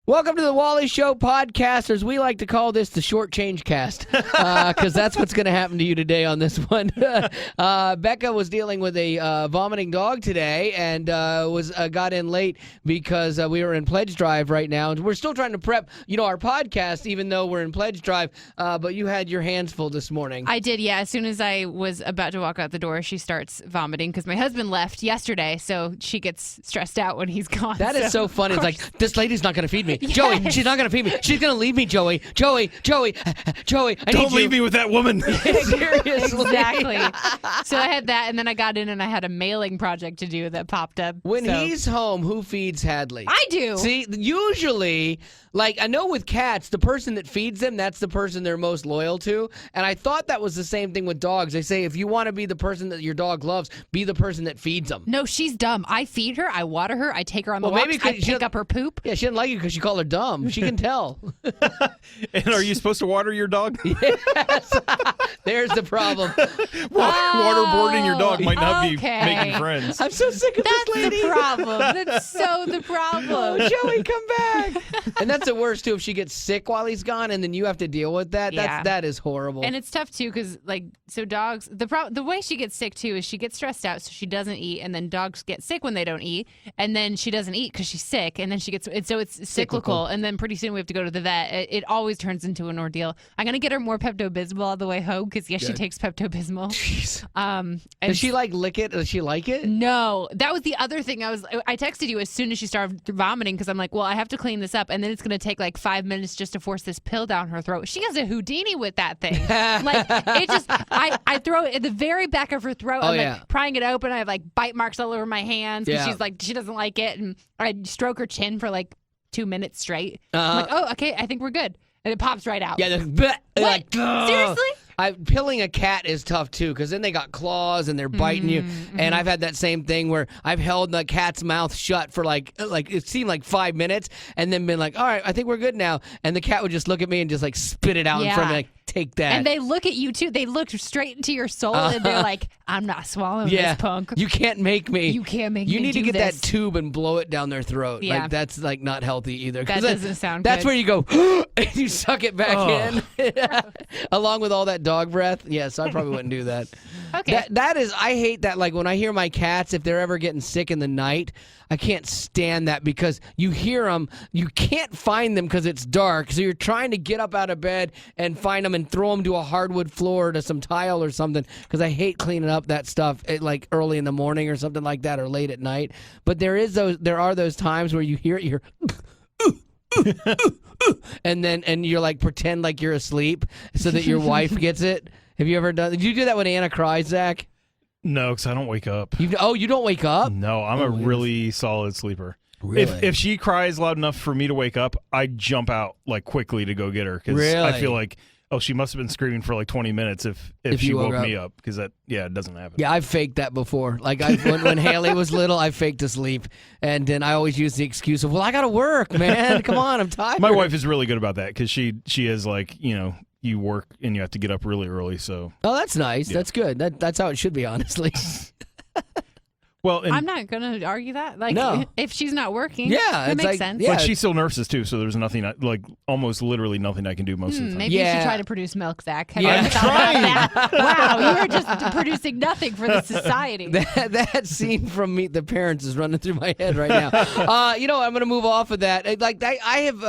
Welcome to the Wally Show podcast, or as we like to call this, the short change cast, because that's what's going to happen to you today on this one. Becca was dealing with a vomiting dog today and got in late because we were in pledge drive right now. And we're still trying to prep, our podcast, even though we're in pledge drive, but you had your hands full this morning. I did, yeah. As soon as I was about to walk out the door, she starts vomiting because my husband left yesterday, so she gets stressed out when he's gone. That is so funny. It's like, this lady's not going to feed me. Yes. Joey, she's not going to feed me. She's going to leave me, Joey. Joey, Don't leave me with that woman. Seriously. Exactly. So I had that, and then I got in and I had a mailing project to do that popped up. When he's home, who feeds Hadley? I do. See, usually, I know with cats, the person that feeds them, that's the person they're most loyal to. And I thought that was the same thing with dogs. They say if you want to be the person that your dog loves, be the person that feeds them. No, she's dumb. I feed her. I water her. I take her on the walks. I pick up her poop. Yeah, she didn't like you because you call her dumb. She can tell. And are you supposed to water your dog? Yes. There's the problem. Waterboarding your dog might not be Okay. making friends. I'm so sick of this lady. That's the problem. That's so the problem. Oh, Joey, come back. And that's the worst, too, if she gets sick while he's gone and then you have to deal with that. Yeah. That is horrible. And it's tough, too, because, dogs, the way she gets sick, too, is she gets stressed out, so she doesn't eat, and then dogs get sick when they don't eat, and then she doesn't eat because she's sick, and then she gets, so it's cyclical, and then pretty soon we have to go to the vet. It always turns into an ordeal. I'm going to get her more Pepto-Bismol on the way home, because, yes, she takes Pepto-Bismol. Jeez. Does she, lick it? Does she like it? No. That was the other thing. I texted you as soon as she started vomiting, because I'm like, well, I have to clean this up, and then it's going to take, 5 minutes just to force this pill down her throat. She has a Houdini with that thing. I throw it in the very back of her throat. I'm prying it open. I have bite marks all over my hands because she doesn't like it. And I stroke her chin for 2 minutes straight. I'm like, oh, okay, I think we're good. And it pops right out. Yeah, what? Seriously? Pilling a cat is tough too, because then they got claws and they're biting you. And I've had that same thing where I've held the cat's mouth shut for it seemed like 5 minutes, and then been like, all right, I think we're good now. And the cat would just look at me and just spit it out in front of me, take that. And they look at you too. They look straight into your soul, and they're like, I'm not swallowing this punk. You can't make me. You can't make me. You need to get this. that tube and blow it down their throat. Yeah. That's not healthy either. That doesn't sound good. That's where you go, and you suck it back in, along with all that dog breath. Yes, I probably wouldn't do that. Okay. That is, I hate that. When I hear my cats, if they're ever getting sick in the night, I can't stand that because you hear them, you can't find them because it's dark. So you're trying to get up out of bed and find them and throw them to a hardwood floor, to some tile or something, because I hate cleaning up that stuff early in the morning or something like that, or late at night. But there are those times where you hear it, you're and you're pretend like you're asleep so that your wife gets it. Have you ever did you do that when Anna cries, Zach? No, because I don't wake up. You don't wake up? No, I'm a really solid sleeper. Really? If she cries loud enough for me to wake up, I jump out quickly to go get her, because really? I feel like, oh, she must have been screaming for 20 minutes if she woke me up, because it doesn't happen. Yeah, I've faked that before. When Haley was little, I faked asleep, and then I always use the excuse of, well, I got to work, man. Come on, I'm tired. My wife is really good about that, because she is you work and you have to get up really early, so. Oh, that's nice. Yeah. That's good. That's how it should be, honestly. Well, I'm not going to argue that. No. If she's not working, yeah, it makes sense. Yeah. she still nurses too, so there's nothing, almost literally nothing I can do most of the time. Maybe you should try to produce milk, Zach. Have Yeah. you thought about that? Wow, you're just producing nothing for the society. That scene from Meet the Parents is running through my head right now. I'm going to move off of that. I have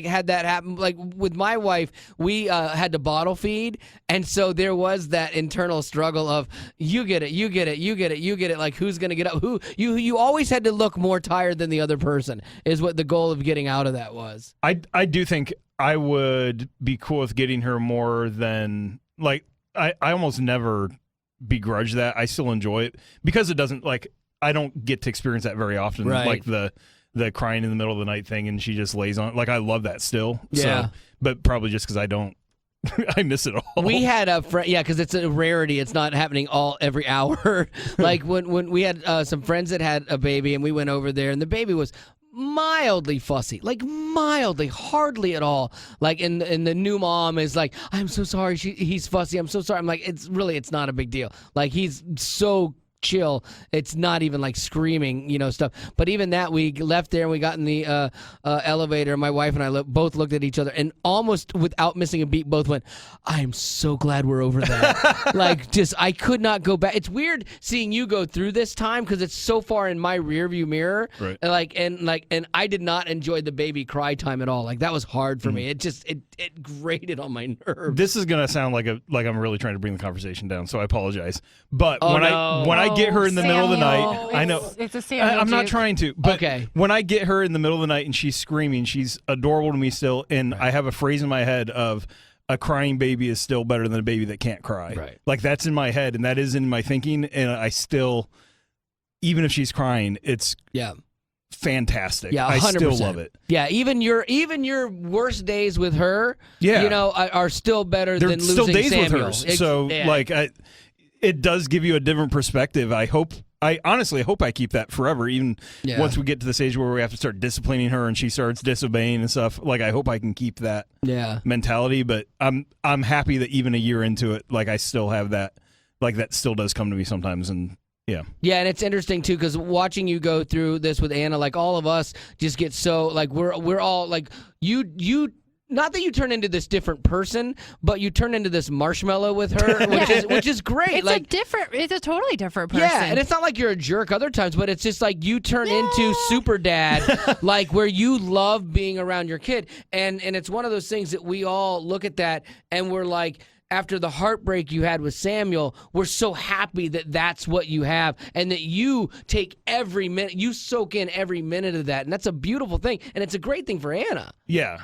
had that happen. With my wife, we had to bottle feed, and so there was that internal struggle of you get it. Who's going to get up? Who you always had to look more tired than the other person is what the goal of getting out of that was. I do think I would be cool with getting her more than I almost never begrudge that. I still enjoy it because it doesn't I don't get to experience that very often. Right. The crying in the middle of the night thing and she just lays on. I love that still. Yeah. So, but probably just because I don't. I miss it all. We had a friend, because it's a rarity. It's not happening every hour. when we had some friends that had a baby, and we went over there, and the baby was mildly fussy, mildly, hardly at all. And the new mom is like, I'm so sorry, he's fussy. I'm so sorry. I'm like, it's not a big deal. He's so chill. It's not even like screaming, stuff. But even that, we left there and we got in the elevator. My wife and I both looked at each other and almost without missing a beat, both went, "I'm so glad we're over that." I could not go back. It's weird seeing you go through this time because it's so far in my rearview mirror. Right. And I did not enjoy the baby cry time at all. Like that was hard for me. It just it grated on my nerves. This is gonna sound like I'm really trying to bring the conversation down, so I apologize. But when I get her in the middle of the night, I know it's a Samuel. I'm not joke. trying to. But Okay. when I get her in the middle of the night and she's screaming, she's adorable to me still, and I have a phrase in my head of a crying baby is still better than a baby that can't cry. Right. Like that's in my head, and that is in my thinking, and I still, even if she's crying, it's fantastic. Yeah, 100%. I still love it. Yeah, even your worst days with her, are still better They're than still losing days Samuel. with her. So it does give you a different perspective. I honestly hope I keep that forever, even once we get to the stage where we have to start disciplining her and she starts disobeying and stuff. Like I hope I can keep that mentality, but I'm happy that even a year into it, like I still have that, like that still does come to me sometimes. And yeah, and it's interesting too because watching you go through this with Anna, like all of us just get so like we're all like you. Not that you turn into this different person, but you turn into this marshmallow with her, which is great. It's a totally different person. Yeah, and it's not like you're a jerk other times, but it's just like you turn into super dad, like where you love being around your kid, and it's one of those things that we all look at that and we're like. After the heartbreak you had with Samuel, we're so happy that that's what you have and that you take every minute, you soak in every minute of that. And that's a beautiful thing. And it's a great thing for Anna. Yeah,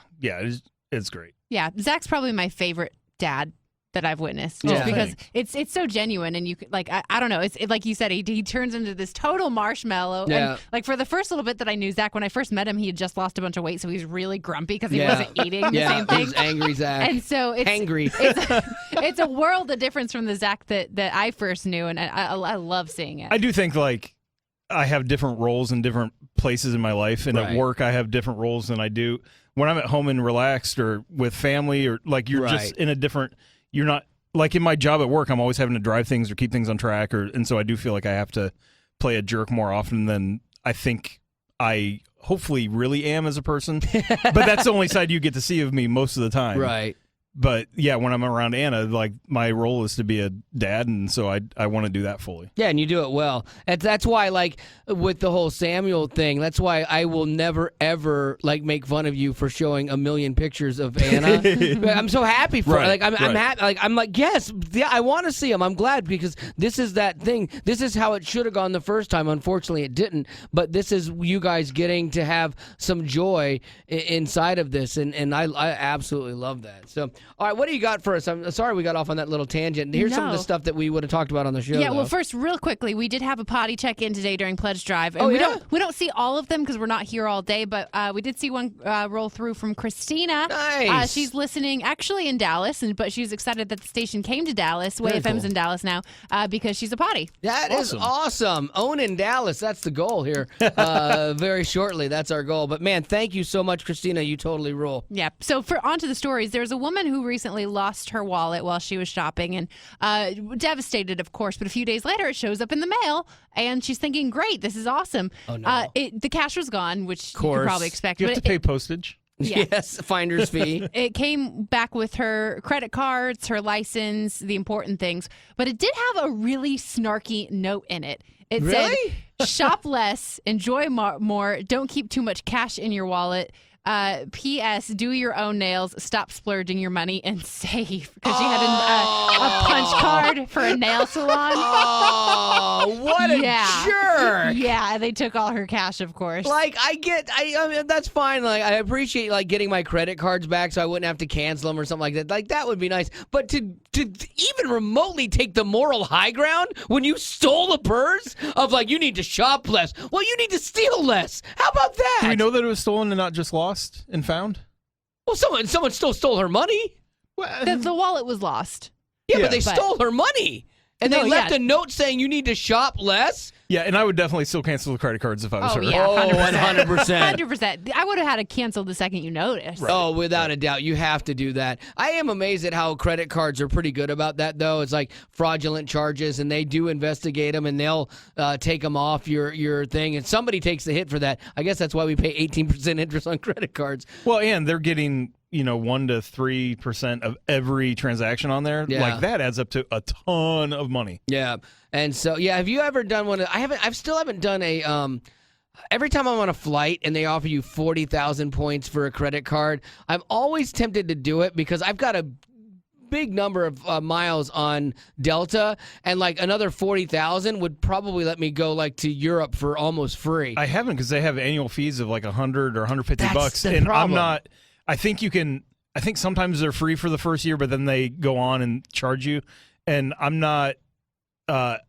it's great. Yeah, Zach's probably my favorite dad that I've witnessed just because it's so genuine and you like I don't know, it's like you said, he turns into this total marshmallow. And like for the first little bit that I knew Zach, when I first met him, he had just lost a bunch of weight, so he was really grumpy because he wasn't eating the same thing. He was angry Zach. And so it's angry. It's a world of difference from the Zach that I first knew, and I love seeing it. I do think like I have different roles in different places in my life, and at work I have different roles than I do when I'm at home and relaxed or with family, or like you're just in a different. You're not like in my job at work. I'm always having to drive things or keep things on track, and so I do feel like I have to play a jerk more often than I think I hopefully really am as a person. But that's the only side you get to see of me most of the time. Right. But yeah, when I'm around Anna, like my role is to be a dad, and so I want to do that fully. Yeah, and you do it well. That's why, like, with the whole Samuel thing, that's why I will never, ever, like, make fun of you for showing a million pictures of Anna. I'm so happy for her. Like, I'm happy. Like, I'm like, yes, yeah, I want to see him. I'm glad because this is that thing. This is how it should have gone the first time. Unfortunately, it didn't. But this is you guys getting to have some joy inside of this, and I absolutely love that. So, all right, what do you got for us? I'm sorry we got off on that little tangent. Here's some of the stuff that we would have talked about on the show. Yeah, well, though. first, real quickly, we did have a potty check-in today during Pledge Drive. And we don't see all of them because we're not here all day, but we did see one roll through from Christina. Nice. She's listening actually in Dallas, but she's excited that the station came to Dallas. Way FM's in Dallas now because she's a potty. That is awesome. Own in Dallas. That's the goal here. Very shortly, that's our goal. But, man, thank you so much, Christina. You totally rule. Yeah. So on to the stories. There's a woman who recently lost her wallet while she was shopping and devastated, of course. But a few days later, it shows up in the mail, and she's thinking, great, this is awesome. Oh, no. The cash was gone, which you could probably expect. You have to pay postage. Yeah. Yes, finder's fee. It came back with her credit cards, her license, the important ththings. But it did have a really snarky note in it. It said, shop less, enjoy more, don't keep too much cash in your wallet. P.S. Do your own nails, stop splurging your money, and save. Because she had a punch card for a nail salon. Oh, what a jerk. Yeah, they took all her cash, of course. Like, I mean, that's fine. Like, I appreciate, like, getting my credit cards back so I wouldn't have to cancel them or something like that. Like, that would be nice. But to even remotely take the moral high ground when you stole a purse of, like, you need to shop less. Well, you need to steal less. How about that? Do we know that it was stolen and not just lost and found? Well, someone still stole her money. The wallet was lost. Yeah, but they stole her money. And they No, left yeah. a note saying you need to shop less? Yeah, and I would definitely still cancel the credit cards if I was her. Yeah, Oh, 100%. 100%. 100%. I would have had to cancel the second you noticed. Oh, without a doubt. You have to do that. I am amazed at how credit cards are pretty good about that, though. It's like fraudulent charges, and they do investigate them, and they'll take them off your thing. And somebody takes the hit for that. I guess that's why we pay 18% interest on credit cards. Well, and they're getting 1 to 3% of every transaction on there. Yeah. Like that adds up to a ton of money. Yeah. And so, have you ever done one? I still haven't done a. Every time I'm on a flight and they offer you 40,000 points for a credit card, I'm always tempted to do it because I've got a big number of miles on Delta, and like another 40,000 would probably let me go like to Europe for almost free. I haven't because they have annual fees of like $100 or $150 That's bucks, the and problem. I'm not. I think you can. I think sometimes they're free for the first year, but then they go on and charge you, and I'm not.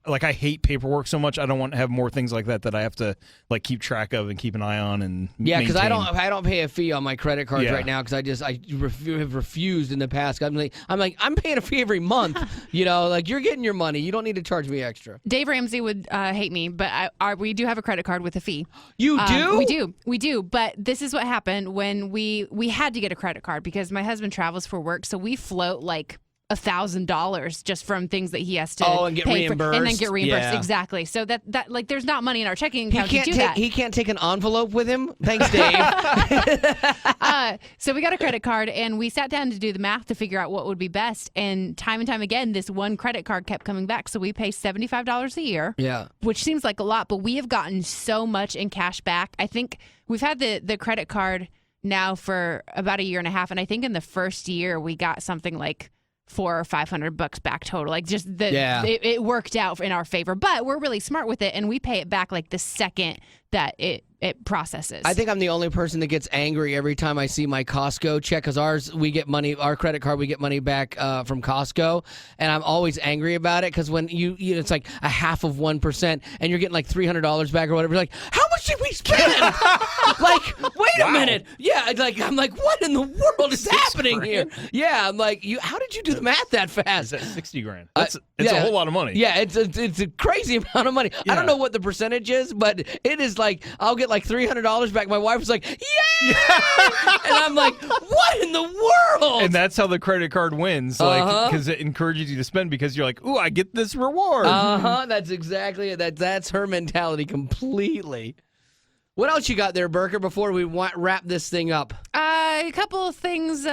Like I hate paperwork so much. I don't want to have more things like that I have to like keep track of and keep an eye on and because I maintain. don't pay a fee on my credit cards Yeah. right now because I have refused in the past. I'm paying a fee every month. Like you're getting your money. You don't need to charge me extra. Dave Ramsey would hate me, but we do have a credit card with a fee. You do? We do. But this is what happened when we had to get a credit card because my husband travels for work, so we float like $1,000 just from things that he has to and get pay reimbursed. and then get reimbursed. Yeah. Exactly. So that like there's not money in our checking account He can't to do that. He can't take an envelope with him. Thanks, Dave. So we got a credit card and we sat down to do the math to figure out what would be best. And time again, this one credit card kept coming back. So we pay $75 a year. Yeah. Which seems like a lot, but we have gotten so much in cash back. I think we've had the credit card now for about a year and a half. And I think in the first year we got something like $400 or $500 back total. Like just it worked out in our favor, but we're really smart with it and we pay it back like the second that it processes. I think I'm the only person that gets angry every time I see my Costco check because our credit card, we get money back from Costco, and I'm always angry about it because when you it's like a half of 1% and you're getting like $300 back or whatever. You're like, how much did we spend? Like, wait a minute. Yeah, like I'm like, what in the world is happening here? Yeah, I'm like, how did you do the math that fast? That's $60,000. It's a whole lot of money. Yeah, it's a crazy amount of money. I don't know what the percentage is, but it is like I'll get like $300 back. My wife was like, "Yay!" And I'm like, "What in the world?" And that's how the credit card wins, like because it encourages you to spend because you're like, "Ooh, I get this reward." That's exactly it. That's her mentality completely. What else you got there, Burker? Before we wrap this thing up. A couple of things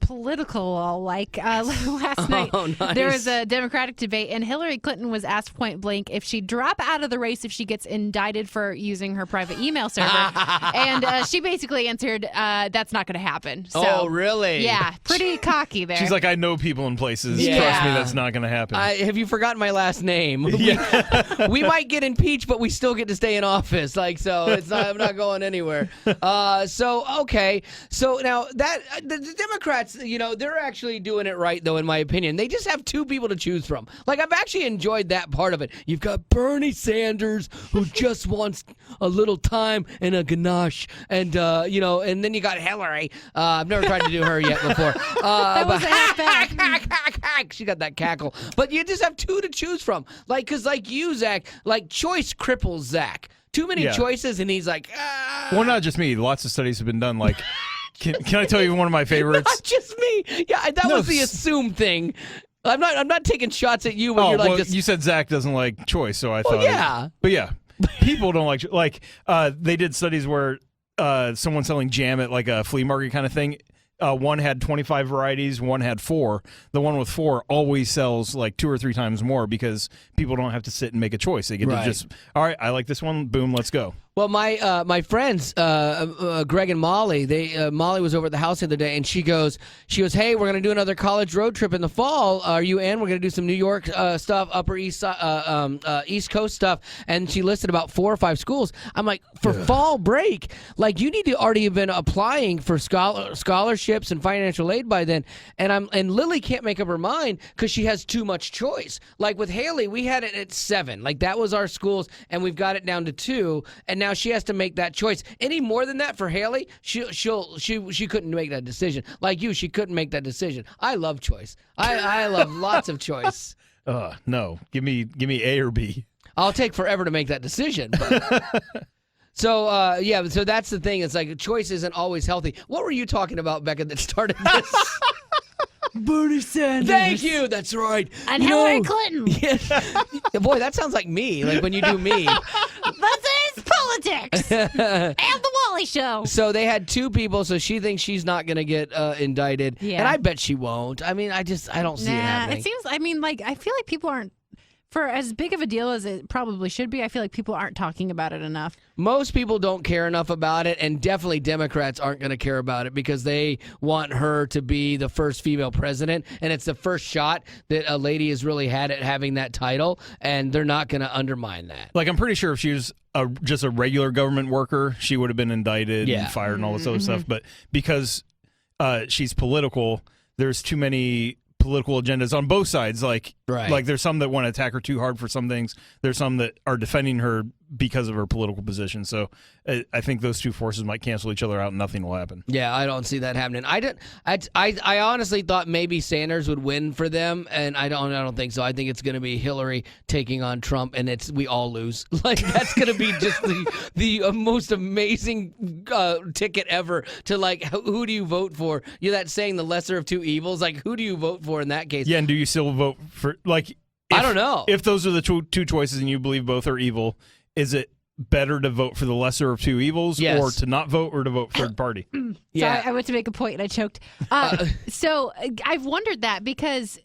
political, like last night. Nice. There was a Democratic debate, and Hillary Clinton was asked point blank if she'd drop out of the race if she gets indicted for using her private email server. And she basically answered, that's not going to happen. So, Oh, really? Yeah, pretty cocky there. She's like, I know people in places. Yeah. Trust me, that's not going to happen. Have you forgotten my last name? We might get impeached, but we still get to stay in office. Like, so it's not. I'm not going anywhere. Okay. So now that the Democrats, they're actually doing it right, though, in my opinion. They just have two people to choose from. Like, I've actually enjoyed that part of it. You've got Bernie Sanders, who just wants a little time and a ganache, and and then you got Hillary. I've never tried to do her yet before. that was a half She got that cackle. But you just have two to choose from. Like, because like you, Zach, like choice cripples Zach. Too many choices, and he's like, Well, not just me. Lots of studies have been done. Like, can I tell you one of my favorites? Not just me. Yeah, that was the assumed thing. I'm not taking shots at you when you're like you said Zach doesn't like choice, so I thought. Yeah. But yeah, people don't like they did studies where someone selling jam at like a flea market kind of thing. One had 25 varieties, one had 4. The one with 4 always sells like 2 or 3 times more because people don't have to sit and make a choice. They get to just, all right, I like this one, boom, let's go. Well, my friends, Greg and Molly, Molly was over at the house the other day, and she goes, hey, we're gonna do another college road trip in the fall. Are you in? We're gonna do some New York stuff, Upper East Coast stuff, and she listed about 4 or 5 schools. I'm like, for fall break, like you need to already have been applying for scholarships and financial aid by then. And Lily can't make up her mind because she has too much choice. Like with Haley, we had it at 7, like that was our schools, and we've got it down to 2, and now she has to make that choice. Any more than that for Haley, she couldn't make that decision. Like you, she couldn't make that decision. I love choice. I love lots of choice. No. Give me A or B. I'll take forever to make that decision. But. So, so that's the thing. It's like choice isn't always healthy. What were you talking about, Becca, that started this? Bernie Sanders. Thank you. That's right. And Hillary Clinton. Yeah. Boy, that sounds like me, like when you do me. This is politics. And the Wally Show. So they had two people, so she thinks she's not going to get indicted. Yeah. And I bet she won't. I mean, I don't see it happening. It seems, I feel like people aren't, for as big of a deal as it probably should be, I feel like people aren't talking about it enough. Most people don't care enough about it, and definitely Democrats aren't going to care about it because they want her to be the first female president, and it's the first shot that a lady has really had at having that title, and they're not going to undermine that. Like, I'm pretty sure if she was just a regular government worker, she would have been indicted and fired and all this other stuff. But because she's political, there's too many political agendas on both sides. Like there's some that want to attack her too hard for some things. There's some that are defending her because of her political position. So I think those two forces might cancel each other out and nothing will happen. Yeah, I don't see that happening. I honestly thought maybe Sanders would win for them, and I don't think so. I think it's going to be Hillary taking on Trump, and we all lose. Like, that's going to be just the most amazing ticket ever to, like, who do you vote for? You're that saying the lesser of two evils. Like, who do you vote for in that case? Yeah, and do you still vote for, like, I don't know. If those are the two choices and you believe both are evil, is it better to vote for the lesser of two evils, or to not vote, or to vote third party? Yeah, I went to make a point and I choked. So I've wondered that, because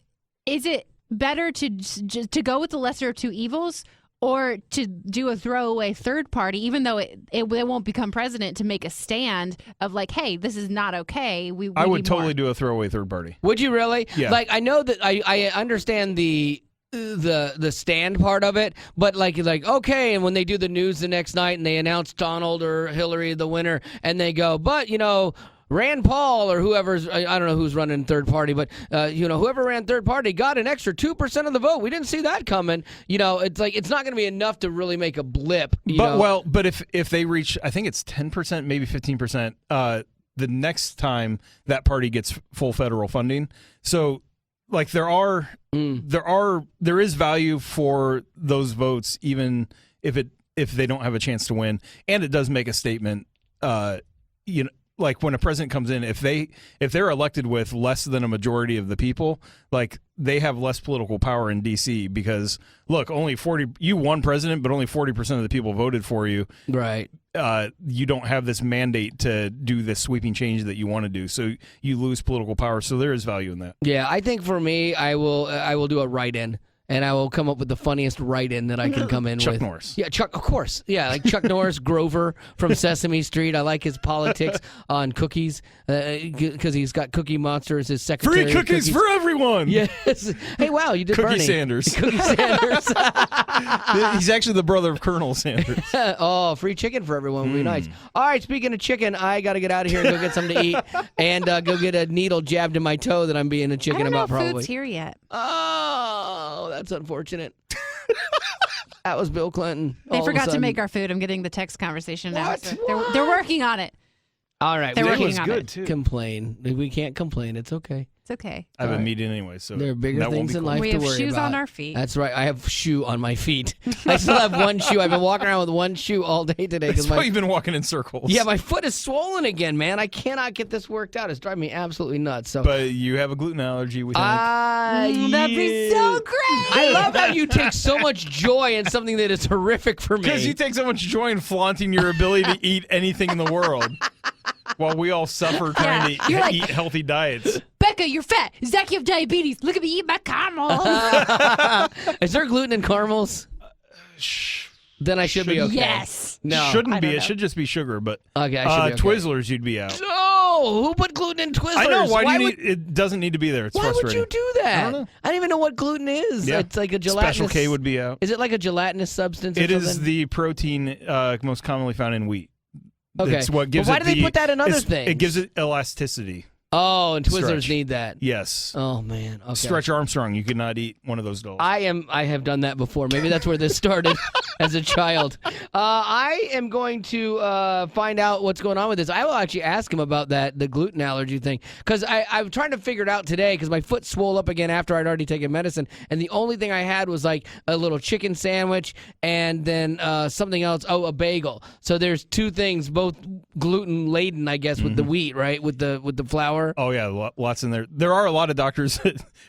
is it better to go with the lesser of two evils, or to do a throwaway third party, even though it won't become president, to make a stand of like, hey, this is not okay. I would totally do a throwaway third party. Would you really? Yeah. Like, I know that I understand the stand part of it, but like okay, and when they do the news the next night and they announce Donald or Hillary the winner, and they go, but Rand Paul or whoever's, I don't know who's running third party, but whoever ran third party got an extra 2% of the vote. We didn't see that coming. It's like, it's not going to be enough to really make a blip. But if they reach, I think it's 10%, maybe 15%, the next time that party gets full federal funding. So, like, there is value for those votes, even if they don't have a chance to win, and it does make a statement. Like, when a president comes in, if they're elected with less than a majority of the people, like, they have less political power in D.C. because, look, you won president, but only 40% of the people voted for you. Right. You don't have this mandate to do this sweeping change that you want to do, so you lose political power. So there is value in that. Yeah, I think for me, I will do a write-in. And I will come up with the funniest write-in that I can come in with. Chuck Norris. Yeah, Chuck, of course. Yeah, like Chuck Norris, Grover from Sesame Street. I like his politics on cookies because he's got Cookie Monster as his secretary. Free cookies for everyone. Yes. Hey, wow, you did Cookie Bernie. Sanders. Cookie Sanders. He's actually the brother of Colonel Sanders. Oh, free chicken for everyone would be nice. All right, speaking of chicken, I got to get out of here and go get something to eat and go get a needle jabbed in my toe that I'm being a chicken about probably. Food's here yet. Oh, that's unfortunate. That was Bill Clinton. They forgot to make our food. I'm getting the text conversation now. What? So they're working on it. All right. They're working was on good, it. too. Complain. We can't complain. It's okay. It's okay. I have a meeting anyway, so there are bigger that won't things be in cool. life We to have worry shoes about. on our feet. That's right. I have shoe on my feet. I still have one shoe. I've been walking around with one shoe all day today. That's why you've been walking in circles. Yeah, my foot is swollen again, man. I cannot get this worked out. It's driving me absolutely nuts. So, but you have a gluten allergy, we think. That'd be so great. I love how you take so much joy in something that is horrific for me. Because you take so much joy in flaunting your ability to eat anything in the world. While we all suffer trying to eat healthy diets. Becca, you're fat. Zach, you have diabetes. Look at me eat my caramels. Is there gluten in caramels? Then I should be okay. Yes. No. Shouldn't be. It should just be sugar, but Okay, I should be okay. Twizzlers, you'd be out. No! Who put gluten in Twizzlers? I know. Why do you need it? Doesn't need to be there. It's Why frustrating. would you do that? I don't know. I don't even know what gluten is. Yeah. It's like a gelatinous. Special K would be out. Is it like a gelatinous substance? It or is something? the protein most commonly found in wheat. Okay. It's what gives why it do they put that in other things? It gives it elasticity. Oh, and Twizzlers Stretch. need that. Yes. Oh man. Okay. Stretch Armstrong. You cannot eat one of those dolls. I have done that before. Maybe that's where this started as a child. I am going to find out what's going on with this. I will actually ask him about the gluten allergy thing, because I'm trying to figure it out today, because my foot swole up again after I'd already taken medicine, and the only thing I had was like a little chicken sandwich and then something else. Oh, a bagel. So there's two things, both gluten laden, I guess, with the wheat, right? With the flour. Oh yeah, lots in there. There are a lot of doctors,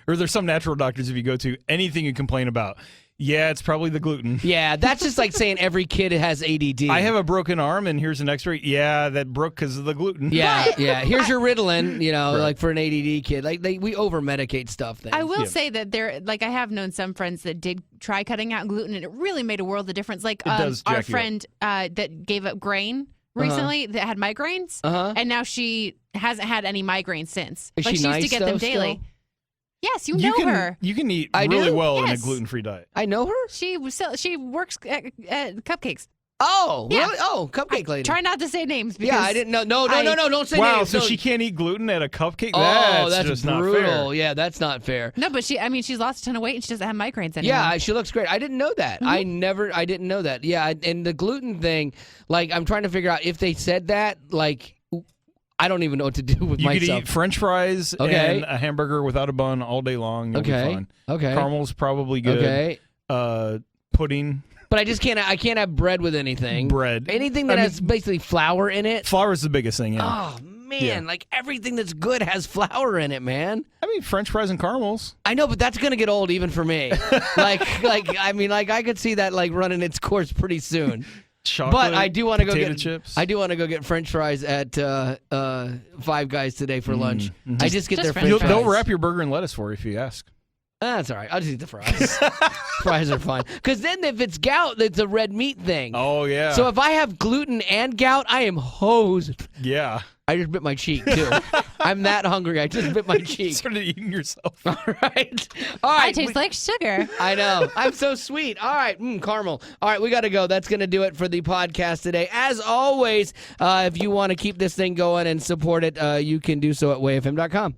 or there's some natural doctors if you go to, anything you complain about. Yeah, it's probably the gluten. Yeah, that's just like saying every kid has ADD. I have a broken arm, and here's an X-ray. Yeah, that broke because of the gluten. Yeah, yeah. Here's your Ritalin, like for an ADD kid. Like we over medicate stuff. I will say that I have known some friends that did try cutting out gluten, and it really made a world of difference. Like our friend that gave up grain recently that had migraines, and now she hasn't had any migraines since. Is like she used nice, to get them though, daily. still? Yes, you know her. You can eat I really do? well in a Yes. gluten-free diet. I know her. She works at Cupcakes. Oh, Yeah. really? Oh, cupcake lady. Try not to say names. Because Yeah, I didn't know. No, don't say Wow, names. so No. she can't eat gluten at a cupcake? Oh, that's just brutal. not fair. Yeah, that's not fair. No, but she's lost a ton of weight and she doesn't have migraines anymore. Yeah, she looks great. I didn't know that. I didn't know that. Yeah, and the gluten thing, like, I'm trying to figure out if they said that, like, I don't even know what to do with You myself. could eat French fries Okay. and a hamburger without a bun all day long. You'll be fine. Okay. Caramel's probably good. Okay. Pudding, But I can't have bread with anything. bread. Anything that has basically flour in it. Flour is the biggest thing, yeah. Oh man, like everything that's good has flour in it, man. I mean, French fries and caramels. I know, but that's gonna get old even for me. I could see that like running its course pretty soon. Chocolate, But I do want to go potato get chips. I do want to go get French fries at Five Guys today for lunch. Mhm. I just get their French French fries. They'll wrap your burger in lettuce for you if you ask. That's all right. I'll just eat the fries. Fries are fine. Because then if it's gout, it's a red meat thing. Oh yeah. So if I have gluten and gout, I am hosed. yeah. I just bit my cheek too. I'm that hungry. I just bit my You cheek. started eating yourself. All right. All I right. taste like sugar. I know. I'm so sweet. All right. Caramel. All right. We got to go. That's going to do it for the podcast today. As always, if you want to keep this thing going and support it, you can do so at wayfm.com.